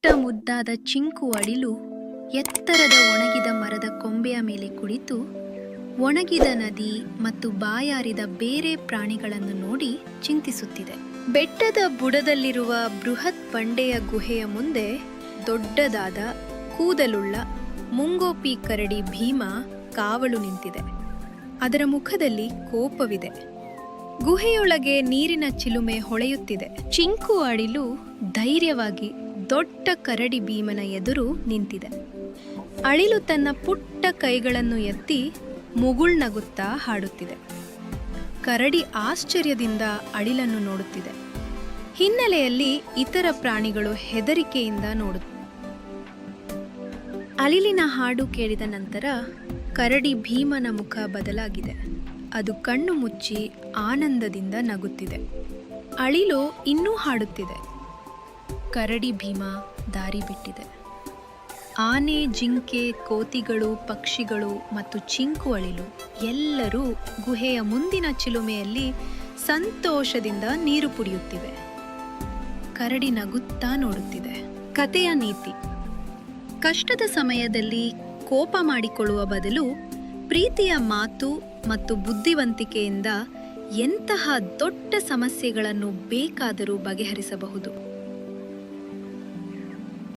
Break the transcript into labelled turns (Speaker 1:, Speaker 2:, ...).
Speaker 1: ಪುಟ್ಟ ಮುದ್ದಾದ ಚಿಂಕು ಅಳಿಲು ಎತ್ತರದ ಒಣಗಿದ ಮರದ ಕೊಂಬೆಯ ಮೇಲೆ ಕುಳಿತು ಒಣಗಿದ ನದಿ ಮತ್ತು ಬಾಯಾರಿದ ಬೇರೆ ಪ್ರಾಣಿಗಳನ್ನು ನೋಡಿ ಚಿಂತಿಸುತ್ತಿದೆ. ಬೆಟ್ಟದ ಬುಡದಲ್ಲಿರುವ ಬೃಹತ್ ಬಂಡೆಯ ಗುಹೆಯ ಮುಂದೆ ದೊಡ್ಡದಾದ ಕೂದಲುಳ್ಳ ಮುಂಗೋಪಿ ಕರಡಿ ಭೀಮ ಕಾವಲು ನಿಂತಿದೆ. ಅದರ ಮುಖದಲ್ಲಿ ಕೋಪವಿದೆ. ಗುಹೆಯೊಳಗೆ ನೀರಿನ ಚಿಲುಮೆ ಹೊಳೆಯುತ್ತಿದೆ. ಚಿಂಕು ಅಳಿಲು ಧೈರ್ಯವಾಗಿ ದೊಡ್ಡ ಕರಡಿ ಭೀಮನ ಎದುರು ನಿಂತಿದೆ. ಅಳಿಲು ತನ್ನ ಪುಟ್ಟ ಕೈಗಳನ್ನು ಎತ್ತಿ ಮುಗುಳ್ನಗುತ್ತಾ ಹಾಡುತ್ತಿದೆ. ಕರಡಿ ಆಶ್ಚರ್ಯದಿಂದ ಅಳಿಲನ್ನು ನೋಡುತ್ತಿದೆ. ಹಿನ್ನೆಲೆಯಲ್ಲಿ ಇತರ ಪ್ರಾಣಿಗಳು ಹೆದರಿಕೆಯಿಂದ ನೋಡುತ್ತಿವೆ. ಅಳಿಲಿನ ಹಾಡು ಕೇಳಿದ ನಂತರ ಕರಡಿ ಭೀಮನ ಮುಖ ಬದಲಾಗಿದೆ. ಅದು ಕಣ್ಣು ಮುಚ್ಚಿ ಆನಂದದಿಂದ ನಗುತ್ತಿದೆ. ಅಳಿಲು ಇನ್ನೂ ಹಾಡುತ್ತಿದೆ. ಕರಡಿ ಭೀಮ ದಾರಿ ಬಿಟ್ಟಿದೆ. ಆನೆ, ಜಿಂಕೆ, ಕೋತಿಗಳು, ಪಕ್ಷಿಗಳು ಮತ್ತು ಚಿಂಕು ಅಳಿಲು ಎಲ್ಲರೂ ಗುಹೆಯ ಮುಂದಿನ ಚಿಲುಮೆಯಲ್ಲಿ ಸಂತೋಷದಿಂದ ನೀರು ಕುಡಿಯುತ್ತಿವೆ. ಕರಡಿ ನಗುತ್ತಾ ನೋಡುತ್ತಿದೆ. ಕಥೆಯ ನೀತಿ: ಕಷ್ಟದ ಸಮಯದಲ್ಲಿ ಕೋಪ ಮಾಡಿಕೊಳ್ಳುವ ಬದಲು ಪ್ರೀತಿಯ ಮಾತು ಮತ್ತು ಬುದ್ಧಿವಂತಿಕೆಯಿಂದ ಎಂತಹ ದೊಡ್ಡ ಸಮಸ್ಯೆಗಳನ್ನು ಬೇಕಾದರೂ ಬಗೆಹರಿಸಬಹುದು.